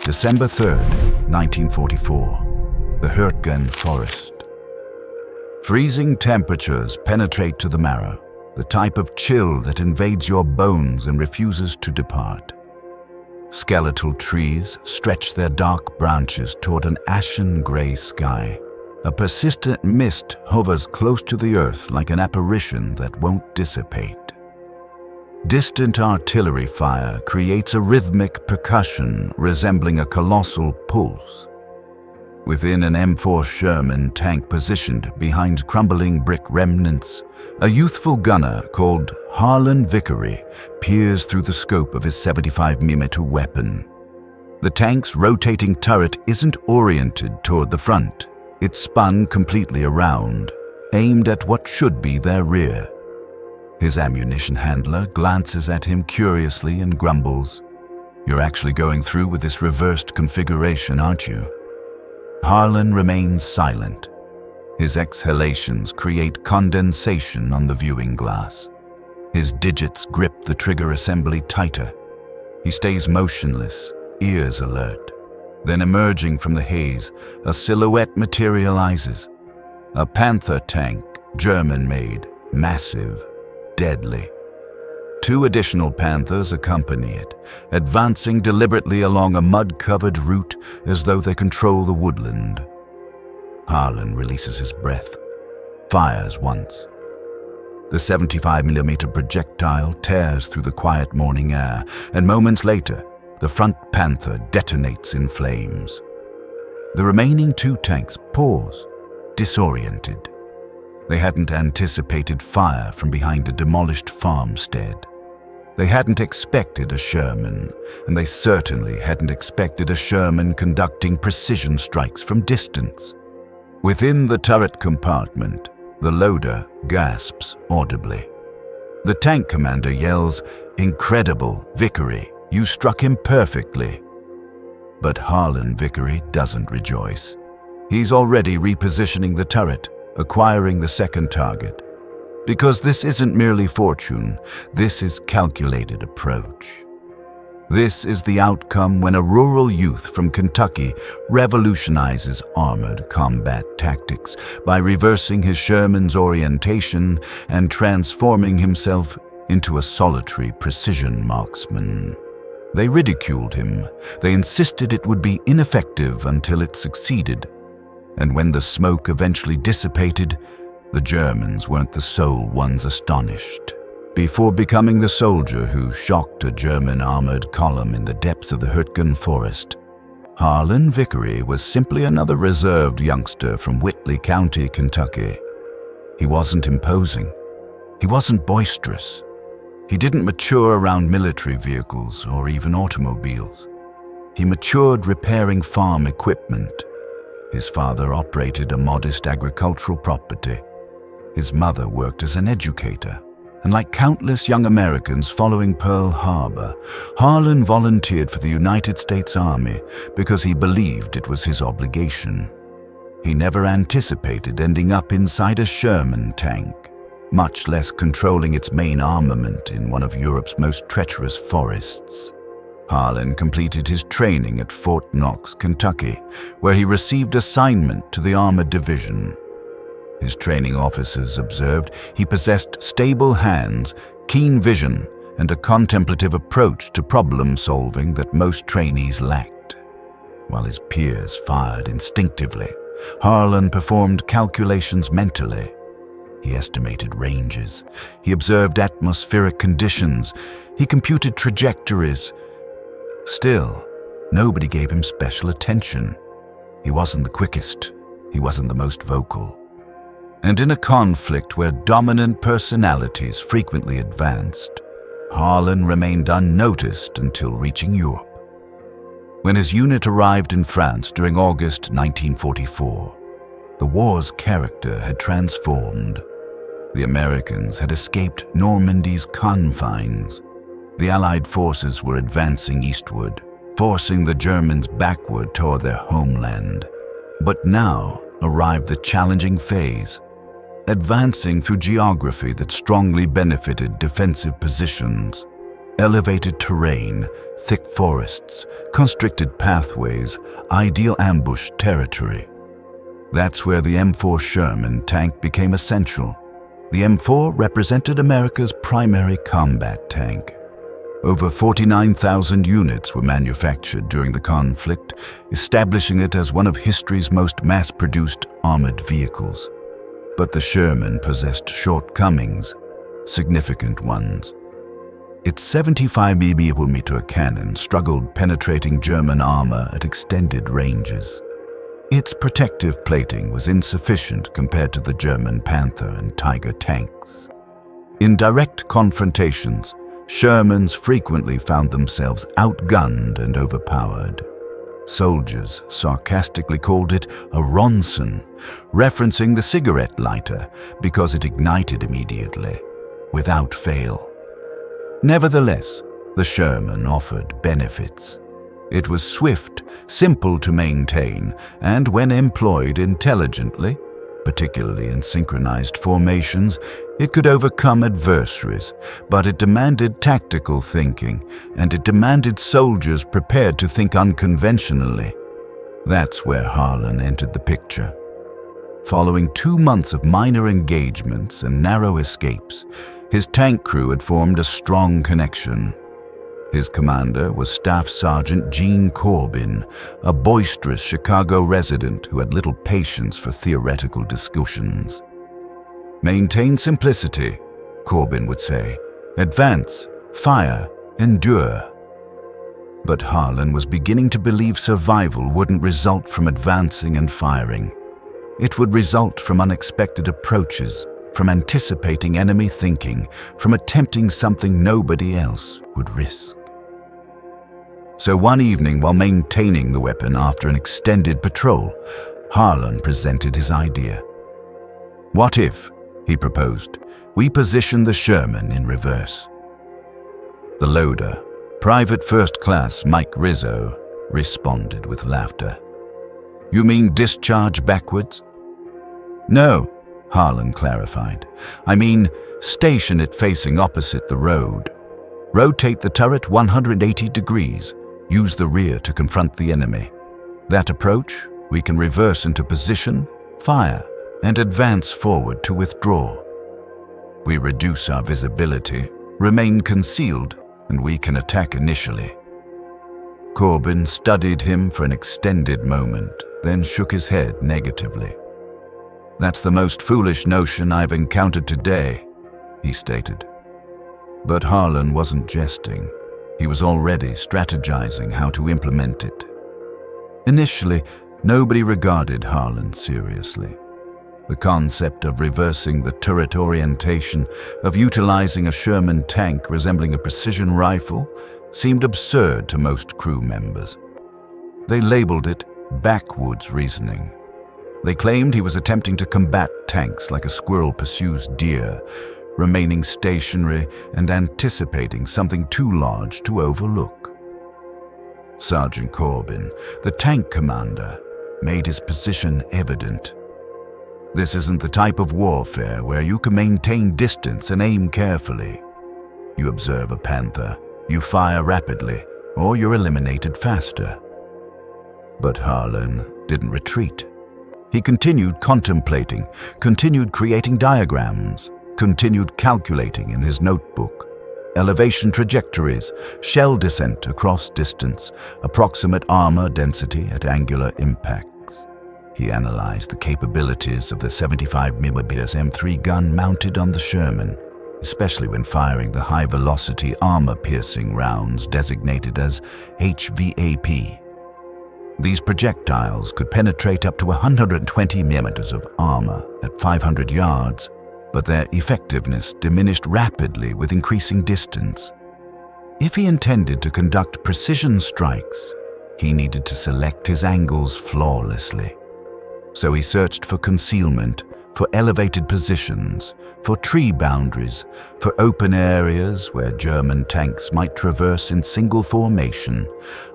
December 3rd, 1944. The Hürtgen forest. Freezing temperatures penetrate to the marrow, the type of chill that invades your bones and refuses to depart. Skeletal trees stretch their dark branches toward an ashen gray sky. A persistent mist hovers close to the earth like an apparition that won't dissipate. Distant artillery fire creates a rhythmic percussion resembling a colossal pulse. Within an M4 Sherman tank positioned behind crumbling brick remnants, a youthful gunner called Harlan Vickery peers through the scope of his 75mm weapon. The tank's rotating turret isn't oriented toward the front. It's spun completely around, aimed at what should be their rear. His ammunition handler glances at him curiously and grumbles, "You're actually going through with this reversed configuration, aren't you?" Harlan remains silent. His exhalations create condensation on the viewing glass. His digits grip the trigger assembly tighter. He stays motionless, ears alert. Then emerging from the haze, a silhouette materializes. A Panther tank, German-made, massive, deadly. Two additional Panthers accompany it, advancing deliberately along a mud-covered route as though they control the woodland. Harlan releases his breath, fires once. The 75mm projectile tears through the quiet morning air, and moments later, the front Panther detonates in flames. The remaining two tanks pause, disoriented. They hadn't anticipated fire from behind a demolished farmstead. They hadn't expected a Sherman, and they certainly hadn't expected a Sherman conducting precision strikes from distance. Within the turret compartment, the loader gasps audibly. The tank commander yells, "Incredible, Vickery, you struck him perfectly." But Harlan Vickery doesn't rejoice. He's already repositioning the turret, acquiring the second target. Because this isn't merely fortune, this is calculated approach. This is the outcome when a rural youth from Kentucky revolutionizes armored combat tactics by reversing his Sherman's orientation and transforming himself into a solitary precision marksman. They ridiculed him. They insisted it would be ineffective until it succeeded. And when the smoke eventually dissipated, the Germans weren't the sole ones astonished. Before becoming the soldier who shocked a German armored column in the depths of the Hürtgen forest, Harlan Vickery was simply another reserved youngster from Whitley County, Kentucky. He wasn't imposing. He wasn't boisterous. He didn't mature around military vehicles or even automobiles. He matured repairing farm equipment. His father operated a modest agricultural property. His mother worked as an educator. And like countless young Americans following Pearl Harbor, Harlan volunteered for the United States Army because he believed it was his obligation. He never anticipated ending up inside a Sherman tank, much less controlling its main armament in one of Europe's most treacherous forests. Harlan completed his training at Fort Knox, Kentucky, where he received assignment to the Armored Division. His training officers observed he possessed stable hands, keen vision, and a contemplative approach to problem-solving that most trainees lacked. While his peers fired instinctively, Harlan performed calculations mentally. He estimated ranges. He observed atmospheric conditions. He computed trajectories. Still, nobody gave him special attention. He wasn't the quickest. He wasn't the most vocal. And in a conflict where dominant personalities frequently advanced, Harlan remained unnoticed until reaching Europe. When his unit arrived in France during August 1944, the war's character had transformed. The Americans had escaped Normandy's confines. The Allied forces were advancing eastward, forcing the Germans backward toward their homeland. But now arrived the challenging phase, advancing through geography that strongly benefited defensive positions. Elevated terrain, thick forests, constricted pathways, ideal ambush territory. That's where the M4 Sherman tank became essential. The M4 represented America's primary combat tank. Over 49,000 units were manufactured during the conflict, establishing it as one of history's most mass-produced armored vehicles. But the Sherman possessed shortcomings, significant ones. Its 75mm cannon struggled penetrating German armor at extended ranges. Its protective plating was insufficient compared to the German Panther and Tiger tanks. In direct confrontations, Shermans frequently found themselves outgunned and overpowered. Soldiers sarcastically called it a Ronson, referencing the cigarette lighter because it ignited immediately, without fail. Nevertheless, the Sherman offered benefits. It was swift, simple to maintain, and when employed intelligently, particularly in synchronized formations, it could overcome adversaries, but it demanded tactical thinking, and it demanded soldiers prepared to think unconventionally. That's where Harlan entered the picture. Following 2 months of minor engagements and narrow escapes, his tank crew had formed a strong connection. His commander was Staff Sergeant Gene Corbin, a boisterous Chicago resident who had little patience for theoretical discussions. "Maintain simplicity," Corbin would say. "Advance, fire, endure." But Harlan was beginning to believe survival wouldn't result from advancing and firing. It would result from unexpected approaches, from anticipating enemy thinking, from attempting something nobody else would risk. So one evening, while maintaining the weapon after an extended patrol, Harlan presented his idea. "What if," he proposed, "we position the Sherman in reverse?" The loader, Private First Class Mike Rizzo, responded with laughter. "You mean discharge backwards?" "No," Harlan clarified. "I mean, station it facing opposite the road. Rotate the turret 180 degrees. Use the rear to confront the enemy. That approach, we can reverse into position, fire, and advance forward to withdraw. We reduce our visibility, remain concealed, and we can attack initially." Corbin studied him for an extended moment, then shook his head negatively. "That's the most foolish notion I've encountered today," he stated. But Harlan wasn't jesting. He was already strategizing how to implement it. Initially, nobody regarded Harlan seriously. The concept of reversing the turret orientation, of utilizing a Sherman tank resembling a precision rifle, seemed absurd to most crew members. They labeled it backwoods reasoning. They claimed he was attempting to combat tanks like a squirrel pursues deer, remaining stationary and anticipating something too large to overlook. Sergeant Corbin, the tank commander, made his position evident. "This isn't the type of warfare where you can maintain distance and aim carefully. You observe a panther, you fire rapidly, or you're eliminated faster." But Harlan didn't retreat. He continued contemplating, continued creating diagrams, continued calculating in his notebook. Elevation trajectories, shell descent across distance, approximate armor density at angular impacts. He analyzed the capabilities of the 75mm M3 gun mounted on the Sherman, especially when firing the high-velocity armor-piercing rounds designated as HVAP. These projectiles could penetrate up to 120 millimeters of armor at 500 yards, but their effectiveness diminished rapidly with increasing distance. If he intended to conduct precision strikes, he needed to select his angles flawlessly. So he searched for concealment, for elevated positions, for tree boundaries, for open areas where German tanks might traverse in single formation,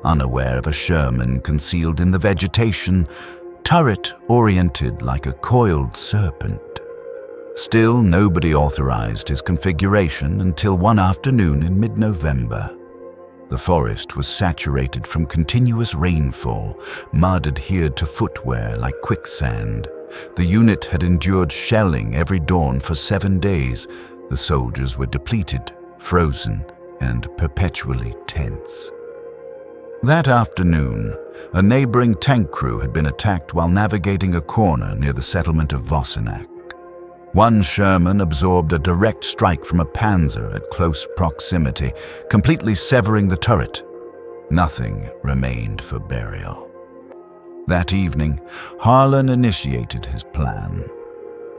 unaware of a Sherman concealed in the vegetation, turret oriented like a coiled serpent. Still, nobody authorized his configuration until one afternoon in mid-November. The forest was saturated from continuous rainfall, mud adhered to footwear like quicksand. The unit had endured shelling every dawn for 7 days. The soldiers were depleted, frozen, and perpetually tense. That afternoon, a neighboring tank crew had been attacked while navigating a corner near the settlement of Vossenac. One Sherman absorbed a direct strike from a Panzer at close proximity, completely severing the turret. Nothing remained for burial. That evening, Harlan initiated his plan.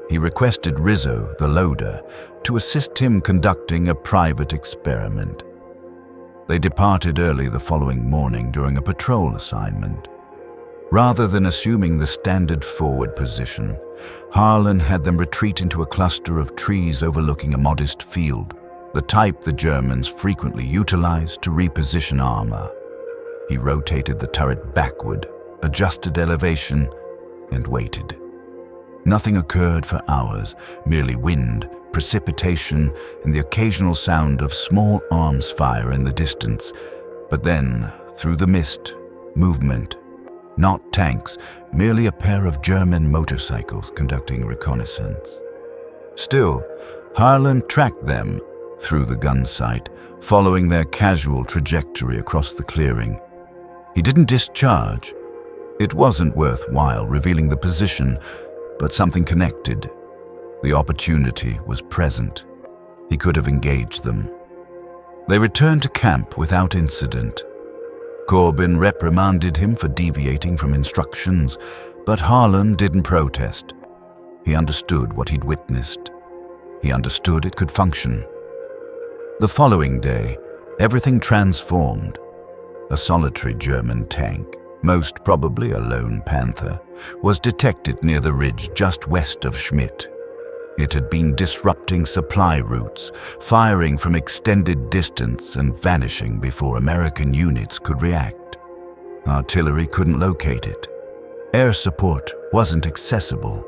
He requested Rizzo, the loader, to assist him conducting a private experiment. They departed early the following morning during a patrol assignment. Rather than assuming the standard forward position, Harlan had them retreat into a cluster of trees overlooking a modest field, the type the Germans frequently utilized to reposition armor. He rotated the turret backward, adjusted elevation, and waited. Nothing occurred for hours, merely wind, precipitation, and the occasional sound of small arms fire in the distance. But then, through the mist, movement. Not tanks, merely a pair of German motorcycles conducting reconnaissance. Still, Harlan tracked them through the gun sight, following their casual trajectory across the clearing. He didn't discharge. It wasn't worthwhile revealing the position, but something connected. The opportunity was present. He could have engaged them. They returned to camp without incident. Corbin reprimanded him for deviating from instructions, but Harlan didn't protest. He understood what he'd witnessed. He understood it could function. The following day, everything transformed. A solitary German tank, most probably a lone Panther, was detected near the ridge just west of Schmidt. It had been disrupting supply routes, firing from extended distance and vanishing before American units could react. Artillery couldn't locate it. Air support wasn't accessible.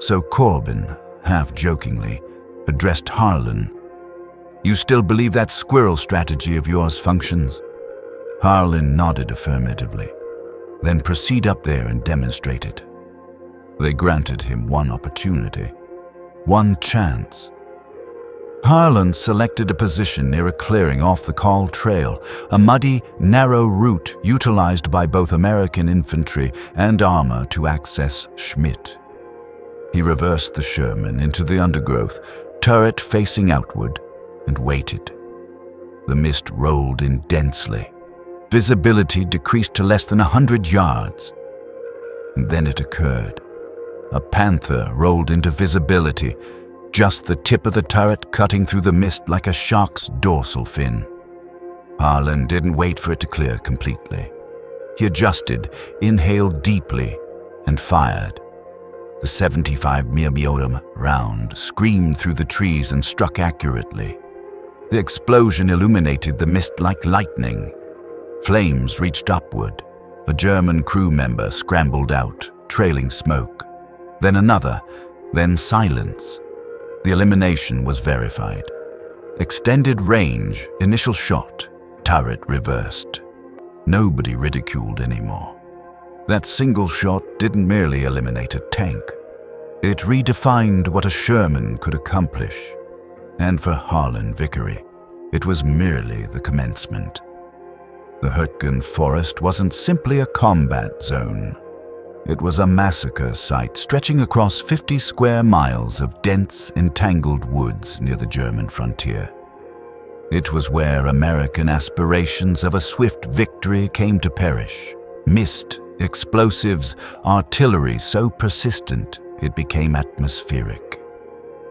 So Corbin, half-jokingly, addressed Harlan. "You still believe that squirrel strategy of yours functions?" Harlan nodded affirmatively. "Then proceed up there and demonstrate it." They granted him one opportunity. One chance. Harlan selected a position near a clearing off the Call Trail, a muddy, narrow route utilized by both American infantry and armor to access Schmidt. He reversed the Sherman into the undergrowth, turret facing outward, and waited. The mist rolled in densely. Visibility decreased to less than 100 yards. And then it occurred. A Panther rolled into visibility, just the tip of the turret cutting through the mist like a shark's dorsal fin. Harlan didn't wait for it to clear completely. He adjusted, inhaled deeply, and fired. The 75mm round screamed through the trees and struck accurately. The explosion illuminated the mist like lightning. Flames reached upward. A German crew member scrambled out, trailing smoke. Then another, then silence. The elimination was verified. Extended range, initial shot, turret reversed. Nobody ridiculed anymore. That single shot didn't merely eliminate a tank. It redefined what a Sherman could accomplish. And for Harlan Vickery, it was merely the commencement. The Hürtgen forest wasn't simply a combat zone. It was a massacre site stretching across 50 square miles of dense, entangled woods near the German frontier. It was where American aspirations of a swift victory came to perish. Mist, explosives, artillery so persistent it became atmospheric.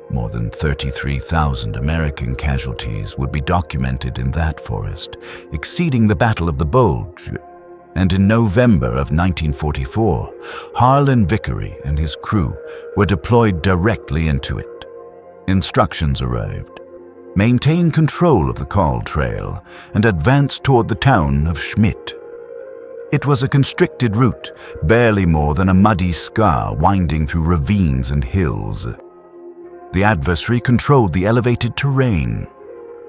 More than 33,000 American casualties would be documented in that forest, exceeding the Battle of the Bulge. And in November of 1944, Harlan Vickery and his crew were deployed directly into it. Instructions arrived. Maintain control of the Call Trail and advance toward the town of Schmidt. It was a constricted route, barely more than a muddy scar winding through ravines and hills. The adversary controlled the elevated terrain.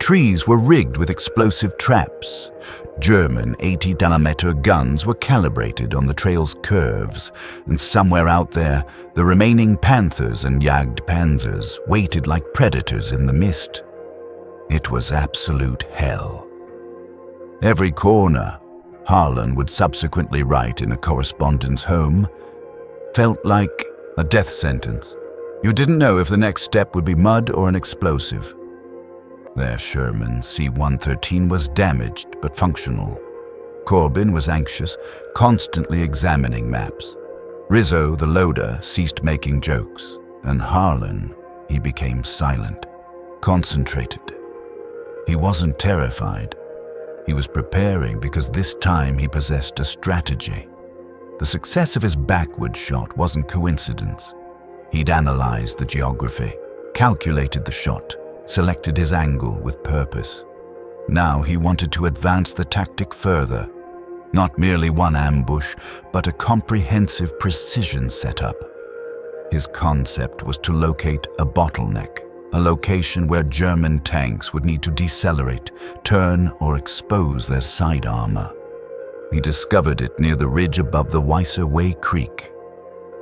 Trees were rigged with explosive traps. German 80mm guns were calibrated on the trail's curves, and somewhere out there, the remaining Panthers and Jagdpanzers waited like predators in the mist. It was absolute hell. Every corner, Harlan would subsequently write in a correspondent's home, felt like a death sentence. You didn't know if the next step would be mud or an explosive. Their Sherman C-113 was damaged but functional. Corbin was anxious, constantly examining maps. Rizzo, the loader, ceased making jokes, and Harlan, he became silent, concentrated. He wasn't terrified. He was preparing because this time he possessed a strategy. The success of his backward shot wasn't coincidence. He'd analyzed the geography, calculated the shot, selected his angle with purpose. Now he wanted to advance the tactic further. Not merely one ambush, but a comprehensive precision setup. His concept was to locate a bottleneck, a location where German tanks would need to decelerate, turn, or expose their side armor. He discovered it near the ridge above the Weiser Way Creek.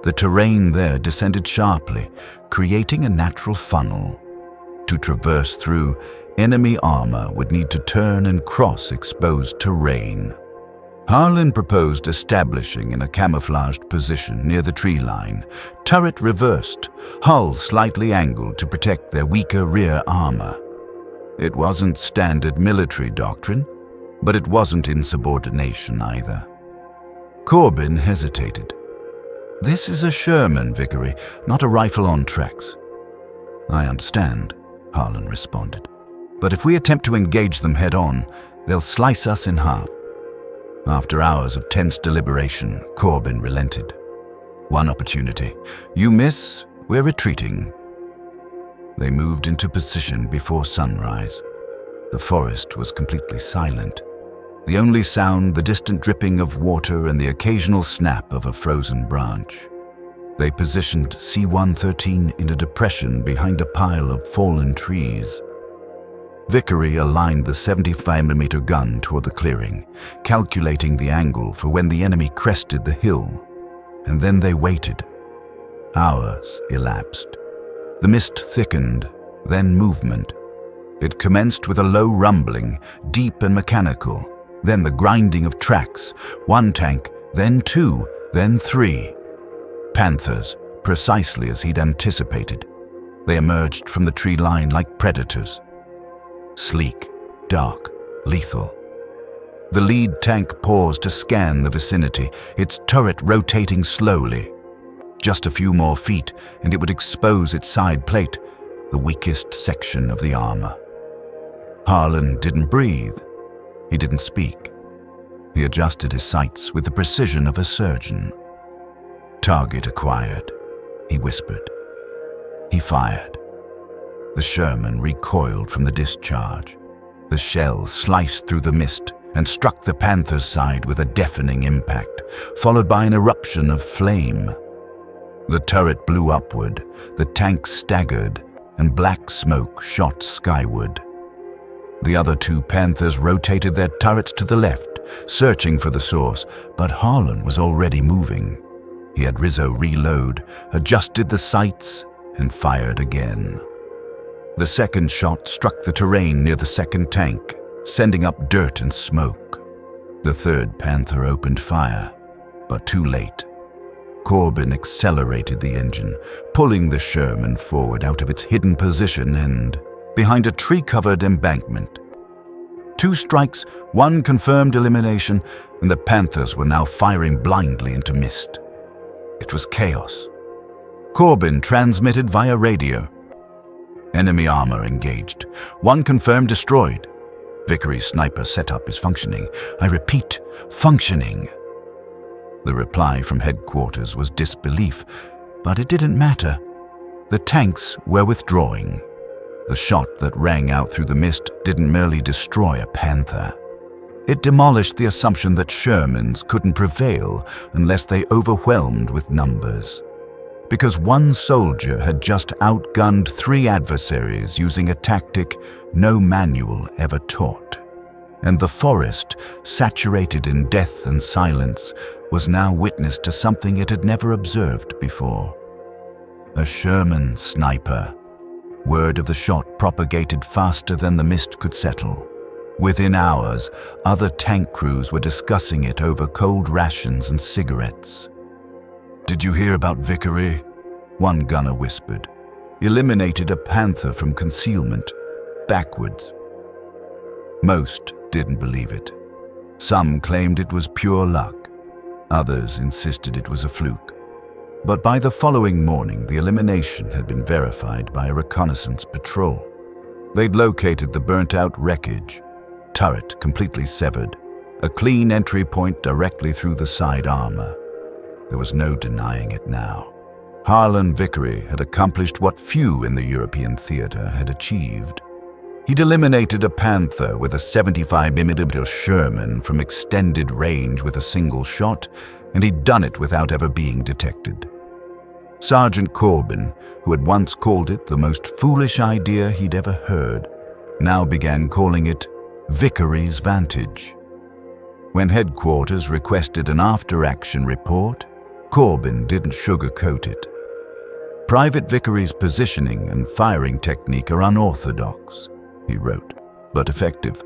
The terrain there descended sharply, creating a natural funnel. To traverse through, enemy armor would need to turn and cross exposed terrain. Harlan proposed establishing in a camouflaged position near the tree line, turret reversed, hull slightly angled to protect their weaker rear armor. It wasn't standard military doctrine, but it wasn't insubordination either. Corbin hesitated. "This is a Sherman, Vickery, not a rifle on tracks." "I understand," Harlan responded. "But if we attempt to engage them head-on, they'll slice us in half." After hours of tense deliberation, Corbin relented. "One opportunity. You miss, we're retreating." They moved into position before sunrise. The forest was completely silent. The only sound, the distant dripping of water and the occasional snap of a frozen branch. They positioned C-113 in a depression behind a pile of fallen trees. Vickery aligned the 75mm gun toward the clearing, calculating the angle for when the enemy crested the hill. And then they waited. Hours elapsed. The mist thickened, then movement. It commenced with a low rumbling, deep and mechanical, then the grinding of tracks, one tank, then two, then three. Panthers, precisely as he'd anticipated. They emerged from the tree line like predators. Sleek, dark, lethal. The lead tank paused to scan the vicinity, its turret rotating slowly. Just a few more feet, and it would expose its side plate, the weakest section of the armor. Harlan didn't breathe. He didn't speak. He adjusted his sights with the precision of a surgeon. "Target acquired," he whispered. He fired. The Sherman recoiled from the discharge. The shell sliced through the mist and struck the Panther's side with a deafening impact, followed by an eruption of flame. The turret blew upward, the tank staggered, and black smoke shot skyward. The other two Panthers rotated their turrets to the left, searching for the source, but Harlan was already moving. He had Rizzo reload, adjusted the sights, and fired again. The second shot struck the terrain near the second tank, sending up dirt and smoke. The third Panther opened fire, but too late. Corbin accelerated the engine, pulling the Sherman forward out of its hidden position and behind a tree-covered embankment. 2 strikes, 1 confirmed elimination, and the Panthers were now firing blindly into mist. It was chaos. Corbin transmitted via radio. Enemy armor engaged. 1 confirmed destroyed. Vickery's sniper setup is functioning. I repeat, functioning. The reply from headquarters was disbelief, but it didn't matter. The tanks were withdrawing. The shot that rang out through the mist didn't merely destroy a Panther. It demolished the assumption that Shermans couldn't prevail unless they overwhelmed with numbers. because one soldier had just outgunned 3 adversaries using a tactic no manual ever taught. And the forest, saturated in death and silence, was now witness to something it had never observed before. A Sherman sniper. Word of the shot propagated faster than the mist could settle. Within hours, other tank crews were discussing it over cold rations and cigarettes. "Did you hear about Vickery?" one gunner whispered. "Eliminated a panther from concealment, backwards." Most didn't believe it. Some claimed it was pure luck. Others insisted it was a fluke. But by the following morning, the elimination had been verified by a reconnaissance patrol. They'd located the burnt-out wreckage, turret completely severed, a clean entry point directly through the side armor. There was no denying it now. Harlan Vickery had accomplished what few in the European theater had achieved. He'd eliminated a Panther with a 75mm Sherman from extended range with a single shot, and he'd done it without ever being detected. Sergeant Corbin, who had once called it the most foolish idea he'd ever heard, now began calling it Vickery's Vantage. When headquarters requested an after-action report, Corbin didn't sugarcoat it. "Private Vickery's positioning and firing technique are unorthodox," he wrote, "but effective.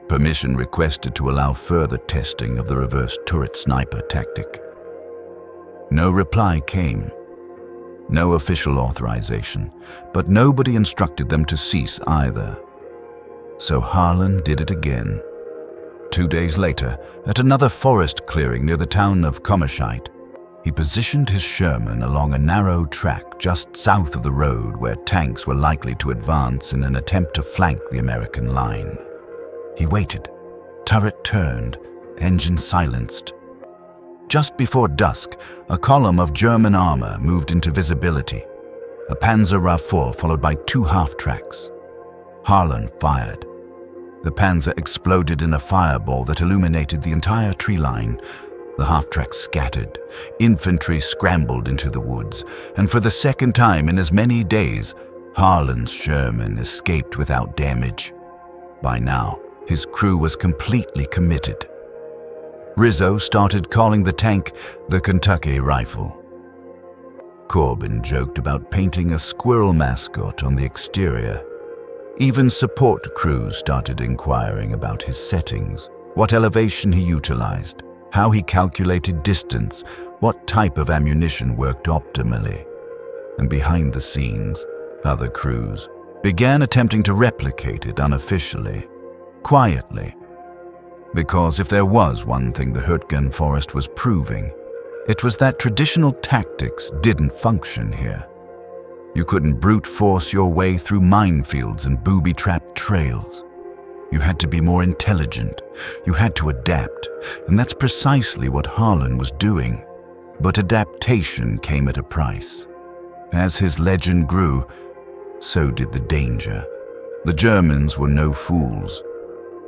Permission requested to allow further testing of the reverse turret sniper tactic." No reply came. No official authorization, but nobody instructed them to cease either. So Harlan did it again. 2 days later, at another forest clearing near the town of Commershite, he positioned his Sherman along a narrow track just south of the road where tanks were likely to advance in an attempt to flank the American line. He waited. Turret turned, engine silenced. Just before dusk, a column of German armor moved into visibility. A Panzer RAV-4 followed by 2 half-tracks. Harlan fired. The Panzer exploded in a fireball that illuminated the entire tree line. The half-tracks scattered. Infantry scrambled into the woods, and for the second time in as many days, Harlan's Sherman escaped without damage. By now, his crew was completely committed. Rizzo started calling the tank the Kentucky Rifle. Corbin joked about painting a squirrel mascot on the exterior. Even support crews started inquiring about his settings, what elevation he utilized, how he calculated distance, what type of ammunition worked optimally. And behind the scenes, other crews began attempting to replicate it unofficially, quietly. Because if there was one thing the Hürtgen forest was proving, it was that traditional tactics didn't function here. You couldn't brute force your way through minefields and booby-trapped trails. You had to be more intelligent. You had to adapt, and that's precisely what Harlan was doing. But adaptation came at a price. As his legend grew, so did the danger. The Germans were no fools.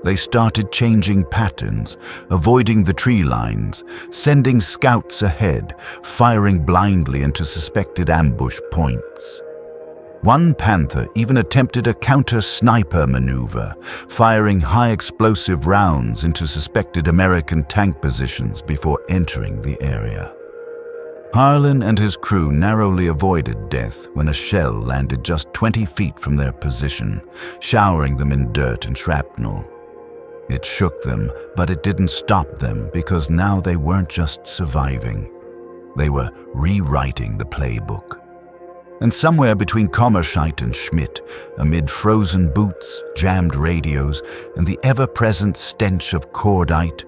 They started changing patterns, avoiding the tree lines, sending scouts ahead, firing blindly into suspected ambush points. One Panther even attempted a counter-sniper maneuver, firing high-explosive rounds into suspected American tank positions before entering the area. Harlan and his crew narrowly avoided death when a shell landed just 20 feet from their position, showering them in dirt and shrapnel. It shook them, but it didn't stop them because now they weren't just surviving. They were rewriting the playbook. And somewhere between Commershite and Schmidt, amid frozen boots, jammed radios, and the ever-present stench of cordite,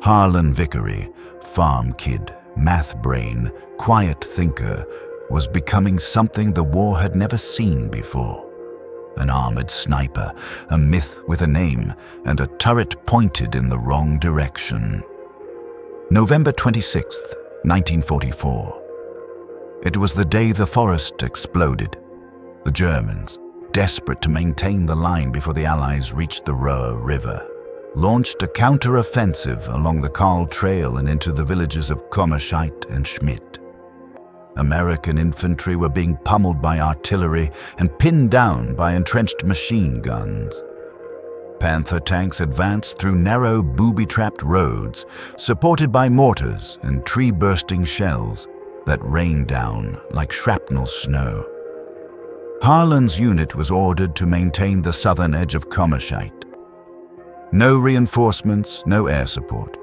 Harlan Vickery, farm kid, math brain, quiet thinker, was becoming something the war had never seen before. An armored sniper, a myth with a name, and a turret pointed in the wrong direction. November 26th, 1944. It was the day the forest exploded. The Germans, desperate to maintain the line before the Allies reached the Ruhr River, launched a counter-offensive along the Karl Trail and into the villages of Commershite and Schmidt. American infantry were being pummeled by artillery and pinned down by entrenched machine guns. Panther tanks advanced through narrow, booby-trapped roads, supported by mortars and tree-bursting shells that rained down like shrapnel snow. Harlan's unit was ordered to maintain the southern edge of Kommerscheid. No reinforcements, no air support,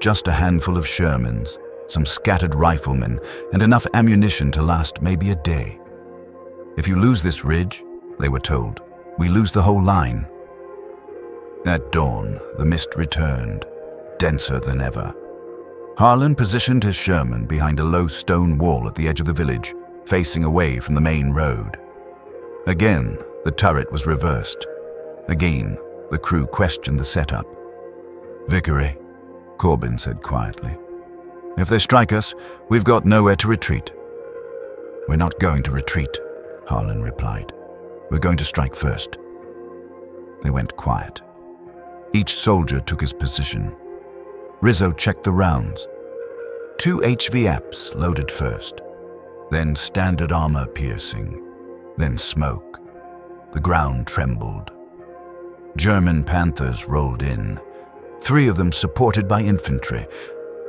just a handful of Shermans, some scattered riflemen, and enough ammunition to last maybe a day. If you lose this ridge, they were told, we lose the whole line. At dawn, the mist returned, denser than ever. Harlan positioned his Sherman behind a low stone wall at the edge of the village, facing away from the main road. Again, the turret was reversed. Again, the crew questioned the setup. "Vickery," Corbin said quietly. "If they strike us, we've got nowhere to retreat." "We're not going to retreat," Harlan replied. "We're going to strike first." They went quiet. Each soldier took his position. Rizzo checked the rounds. 2 HVAPs loaded first, then standard armor piercing, then smoke. The ground trembled. German Panthers rolled in, 3 of them supported by infantry.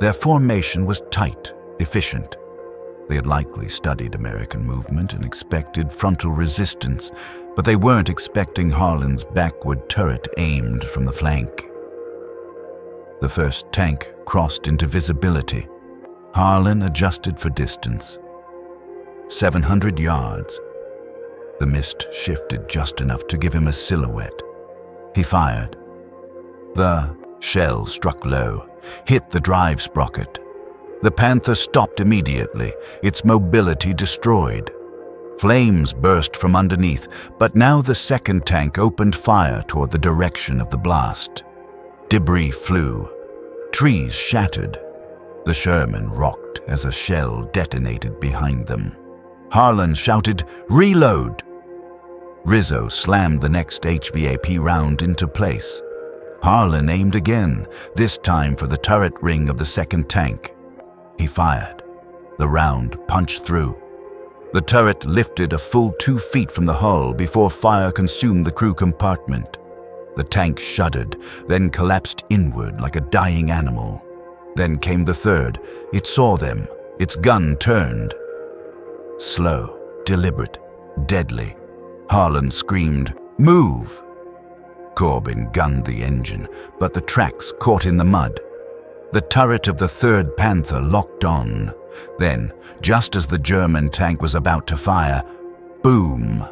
Their formation was tight, efficient. They had likely studied American movement and expected frontal resistance, but they weren't expecting Harlan's backward turret aimed from the flank. The first tank crossed into visibility. Harlan adjusted for distance. 700 yards. The mist shifted just enough to give him a silhouette. He fired. The shell struck low, hit the drive sprocket. The Panther stopped immediately, its mobility destroyed. Flames burst from underneath, but now the second tank opened fire toward the direction of the blast. Debris flew. Trees shattered. The Sherman rocked as a shell detonated behind them. Harlan shouted, "Reload!" Rizzo slammed the next HVAP round into place. Harlan aimed again, this time for the turret ring of the second tank. He fired. The round punched through. The turret lifted a full 2 feet from the hull before fire consumed the crew compartment. The tank shuddered, then collapsed inward like a dying animal. Then came the third. It saw them. Its gun turned. Slow, deliberate, deadly. Harlan screamed, "Move!" Corbin gunned the engine, but the tracks caught in the mud. The turret of the third Panther locked on. Then, just as the German tank was about to fire, boom!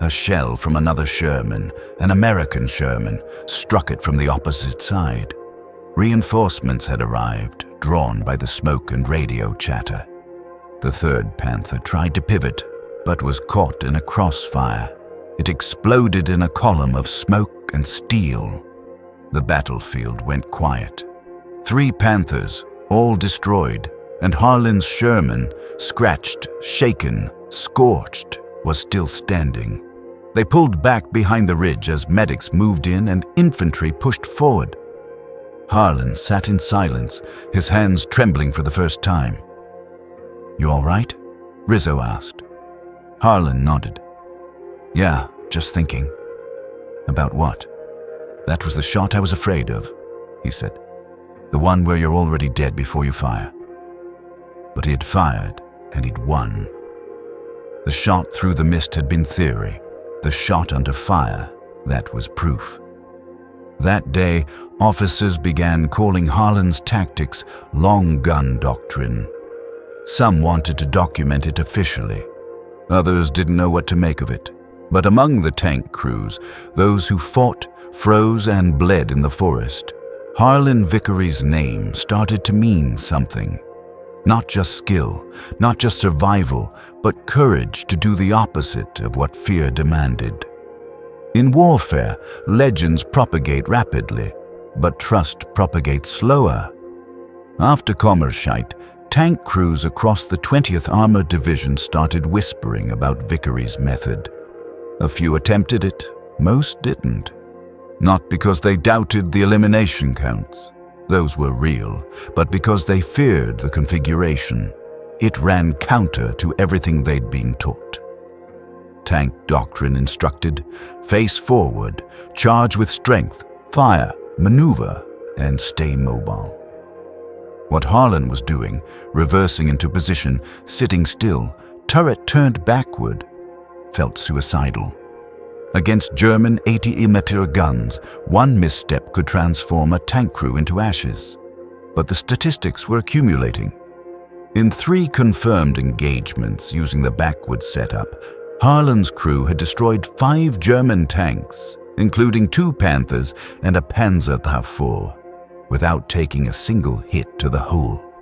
A shell from another Sherman, an American Sherman, struck it from the opposite side. Reinforcements had arrived, drawn by the smoke and radio chatter. The third Panther tried to pivot, but was caught in a crossfire. It exploded in a column of smoke and steel. The battlefield went quiet. 3 Panthers, all destroyed, and Harlan's Sherman, scratched, shaken, scorched, was still standing. They pulled back behind the ridge as medics moved in and infantry pushed forward. Harlan sat in silence, his hands trembling for the first time. "You all right?" Rizzo asked. Harlan nodded. "Yeah, just thinking." "About what?" "That was the shot I was afraid of," he said. "The one where you're already dead before you fire." But he had fired, and he'd won. The shot through the mist had been theory. The shot under fire, that was proof. That day, officers began calling Harlan's tactics long gun doctrine. Some wanted to document it officially. Others didn't know what to make of it. But among the tank crews, those who fought, froze, and bled in the forest, Harlan Vickery's name started to mean something. Not just skill, not just survival, but courage to do the opposite of what fear demanded. In warfare, legends propagate rapidly, but trust propagates slower. After Kommerscheid, tank crews across the 20th Armored Division started whispering about Vickery's method. A few attempted it, most didn't. Not because they doubted the elimination counts. Those were real, but because they feared the configuration. It ran counter to everything they'd been taught. Tank doctrine instructed, face forward, charge with strength, fire, maneuver, and stay mobile. What Harlan was doing, reversing into position, sitting still, turret turned backward, felt suicidal. Against German 80mm guns, one misstep could transform a tank crew into ashes. But the statistics were accumulating. In 3 confirmed engagements using the backward setup, Harlan's crew had destroyed 5 German tanks, including 2 Panthers and a Panzer IV, without taking a single hit to the hull.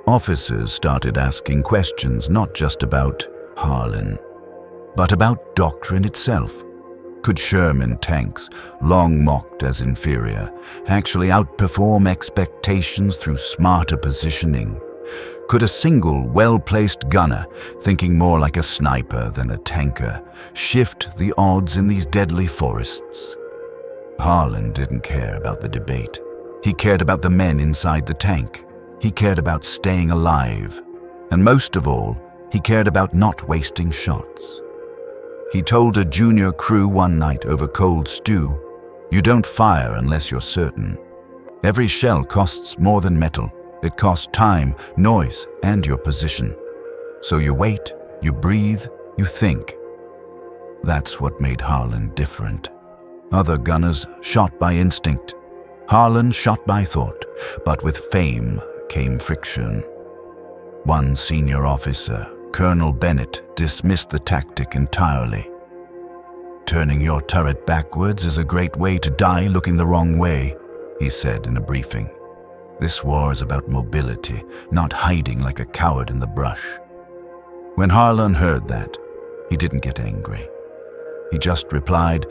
Officers started asking questions not just about Harlan, but about doctrine itself. Could Sherman tanks, long mocked as inferior, actually outperform expectations through smarter positioning? Could a single, well-placed gunner, thinking more like a sniper than a tanker, shift the odds in these deadly forests? Harlan didn't care about the debate. He cared about the men inside the tank. He cared about staying alive. And most of all, he cared about not wasting shots. He told a junior crew one night over cold stew, "You don't fire unless you're certain. Every shell costs more than metal. It costs time, noise, and your position. So you wait, you breathe, you think." That's what made Harlan different. Other gunners shot by instinct. Harlan shot by thought, but with fame came friction. One senior officer, Colonel Bennett, dismissed the tactic entirely. "Turning your turret backwards is a great way to die looking the wrong way," he said in a briefing. "This war is about mobility, not hiding like a coward in the brush." When Harlan heard that, he didn't get angry. He just replied,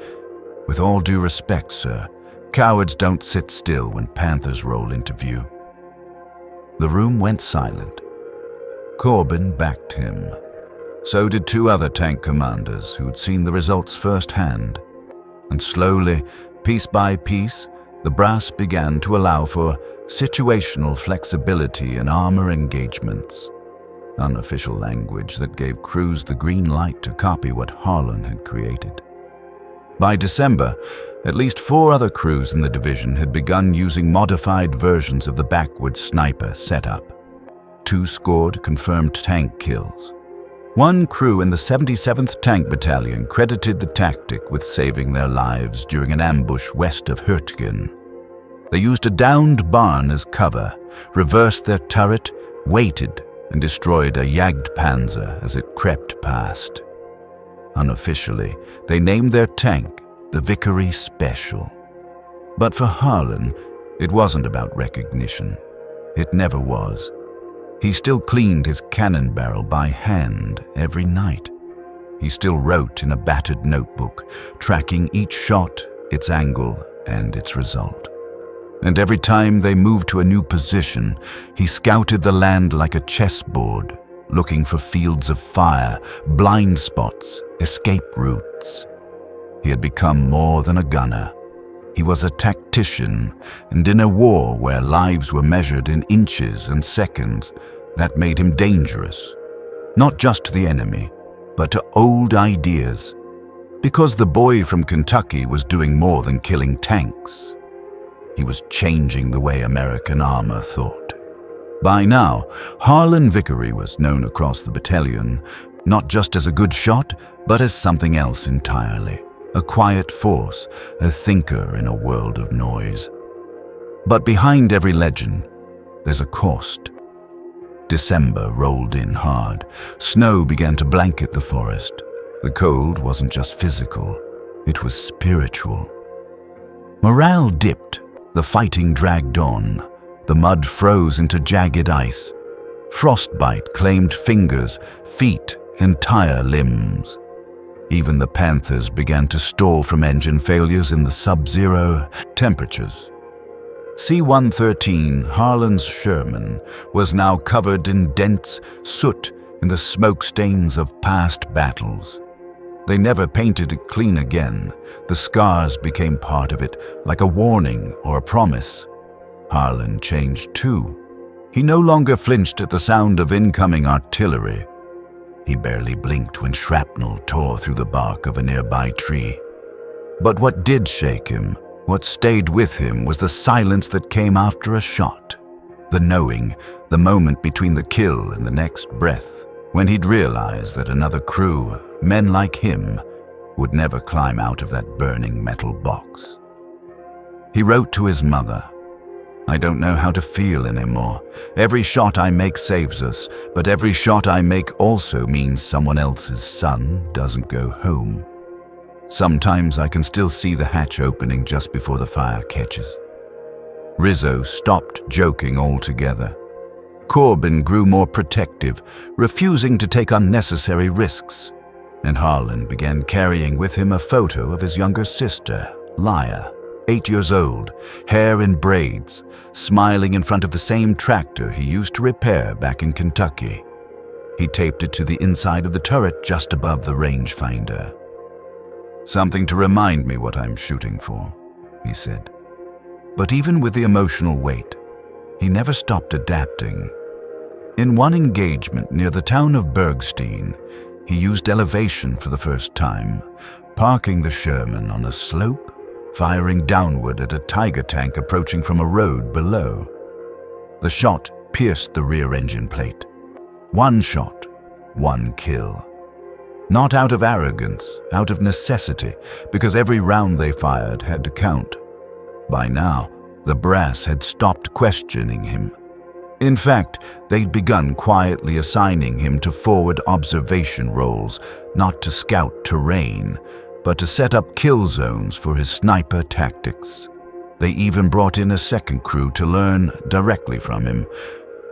"With all due respect, sir, cowards don't sit still when Panthers roll into view." The room went silent. Corbin backed him. So did 2 other tank commanders who'd seen the results firsthand. And slowly, piece by piece, the brass began to allow for situational flexibility in armor engagements, unofficial language that gave crews the green light to copy what Harlan had created. By December, at least 4 other crews in the division had begun using modified versions of the backward sniper setup. 2 scored confirmed tank kills. One crew in the 77th Tank Battalion credited the tactic with saving their lives during an ambush west of Hürtgen. They used a downed barn as cover, reversed their turret, waited, and destroyed a Jagdpanzer as it crept past. Unofficially, they named their tank the Vickery Special. But for Harlan, it wasn't about recognition. It never was. He still cleaned his cannon barrel by hand every night. He still wrote in a battered notebook, tracking each shot, its angle, and its result. And every time they moved to a new position, he scouted the land like a chessboard, looking for fields of fire, blind spots, escape routes. He had become more than a gunner. He was a tactician, and in a war where lives were measured in inches and seconds, that made him dangerous. Not just to the enemy, but to old ideas. Because the boy from Kentucky was doing more than killing tanks. He was changing the way American armor thought. By now, Harlan Vickery was known across the battalion, not just as a good shot, but as something else entirely. A quiet force, a thinker in a world of noise. But behind every legend, there's a cost. December rolled in hard. Snow began to blanket the forest. The cold wasn't just physical, it was spiritual. Morale dipped, the fighting dragged on. The mud froze into jagged ice. Frostbite claimed fingers, feet, entire limbs. Even the Panthers began to stall from engine failures in the sub-zero temperatures. C-113, Harlan's Sherman, was now covered in dense soot in the smoke stains of past battles. They never painted it clean again. The scars became part of it, like a warning or a promise. Harlan changed too. He no longer flinched at the sound of incoming artillery. He barely blinked when shrapnel tore through the bark of a nearby tree. But what did shake him, what stayed with him, was the silence that came after a shot. The knowing, the moment between the kill and the next breath, when he'd realize that another crew, men like him, would never climb out of that burning metal box. He wrote to his mother, "I don't know how to feel anymore. Every shot I make saves us, but every shot I make also means someone else's son doesn't go home. Sometimes I can still see the hatch opening just before the fire catches." Rizzo stopped joking altogether. Corbin grew more protective, refusing to take unnecessary risks, and Harlan began carrying with him a photo of his younger sister, Laya, 8 years old, hair in braids, smiling in front of the same tractor he used to repair back in Kentucky. He taped it to the inside of the turret just above the rangefinder. "Something to remind me what I'm shooting for," he said. But even with the emotional weight, he never stopped adapting. In one engagement near the town of Bergstein, he used elevation for the first time, parking the Sherman on a slope, firing downward at a Tiger tank approaching from a road below. The shot pierced the rear engine plate. One shot, one kill. Not out of arrogance, out of necessity, because every round they fired had to count. By now, the brass had stopped questioning him. In fact, they'd begun quietly assigning him to forward observation roles, not to scout terrain, but to set up kill zones for his sniper tactics. They even brought in a second crew to learn directly from him.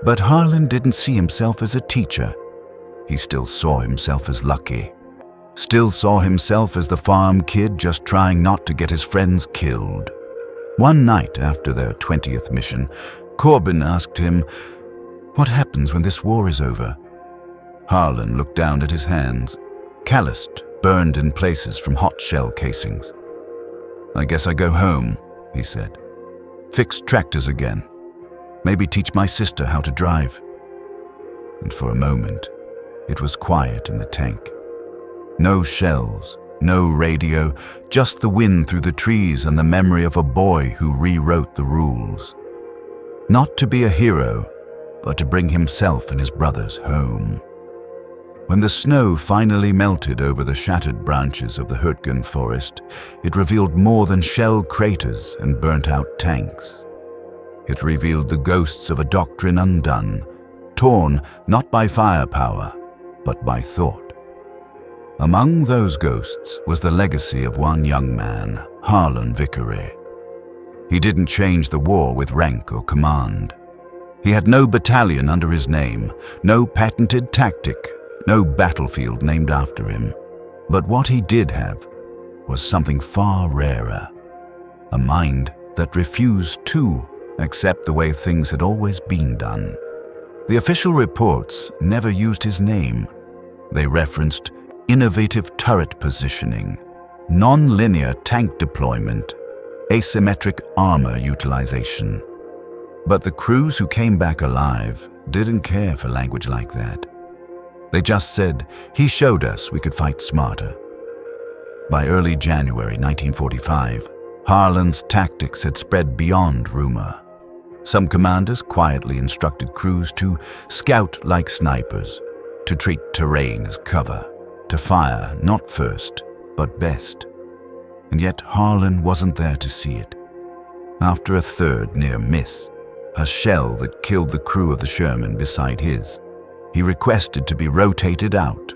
But Harlan didn't see himself as a teacher. He still saw himself as lucky. Still saw himself as the farm kid just trying not to get his friends killed. One night after their 20th mission, Corbin asked him, "What happens when this war is over?" Harlan looked down at his hands, calloused, burned in places from hot shell casings. "I guess I go home," he said. "Fix tractors again. Maybe teach my sister how to drive." And for a moment, it was quiet in the tank. No shells, no radio, just the wind through the trees and the memory of a boy who rewrote the rules. Not to be a hero, but to bring himself and his brothers home. When the snow finally melted over the shattered branches of the Hürtgen forest, it revealed more than shell craters and burnt-out tanks. It revealed the ghosts of a doctrine undone, torn not by firepower, but by thought. Among those ghosts was the legacy of one young man, Harlan Vickery. He didn't change the war with rank or command. He had no battalion under his name, no patented tactic, no battlefield named after him. But what he did have was something far rarer, a mind that refused to accept the way things had always been done. The official reports never used his name. They referenced innovative turret positioning, non-linear tank deployment, asymmetric armor utilization. But the crews who came back alive didn't care for language like that. They just said, "He showed us we could fight smarter." By early January 1945, Harlan's tactics had spread beyond rumor. Some commanders quietly instructed crews to scout like snipers, to treat terrain as cover, to fire not first, but best. And yet Harlan wasn't there to see it. After a third near miss, a shell that killed the crew of the Sherman beside his, he requested to be rotated out.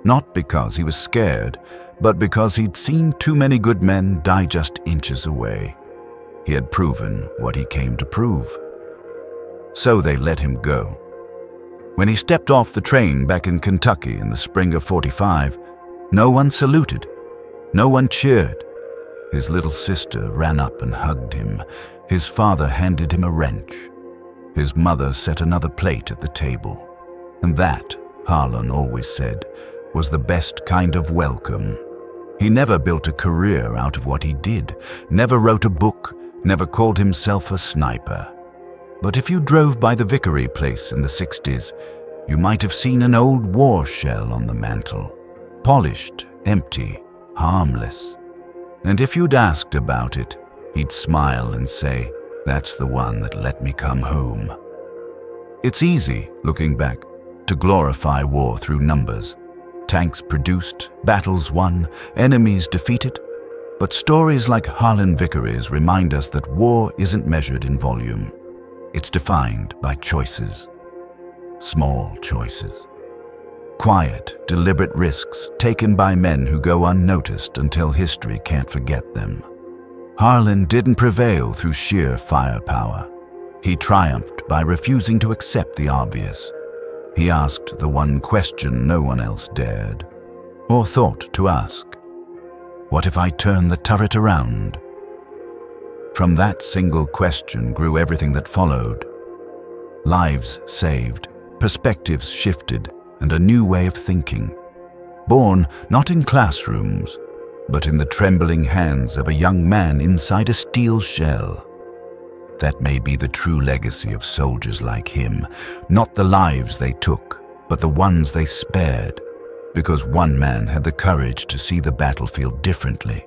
Not because he was scared, but because he'd seen too many good men die just inches away. He had proven what he came to prove. So they let him go. When he stepped off the train back in Kentucky in the spring of '45, no one saluted, no one cheered. His little sister ran up and hugged him. His father handed him a wrench. His mother set another plate at the table. And that, Harlan always said, was the best kind of welcome. He never built a career out of what he did, never wrote a book, never called himself a sniper. But if you drove by the Vickery place in the 60s, you might have seen an old war shell on the mantel, polished, empty, harmless. And if you'd asked about it, he'd smile and say, "That's the one that let me come home." It's easy, looking back, to glorify war through numbers. Tanks produced, battles won, enemies defeated. But stories like Harlan Vickery's remind us that war isn't measured in volume. It's defined by choices. Small choices. Quiet, deliberate risks taken by men who go unnoticed until history can't forget them. Harlan didn't prevail through sheer firepower. He triumphed by refusing to accept the obvious. He asked the one question no one else dared, or thought to ask. What if I turn the turret around? From that single question grew everything that followed. Lives saved, perspectives shifted, and a new way of thinking. Born not in classrooms, but in the trembling hands of a young man inside a steel shell. That may be the true legacy of soldiers like him, not the lives they took, but the ones they spared, because one man had the courage to see the battlefield differently.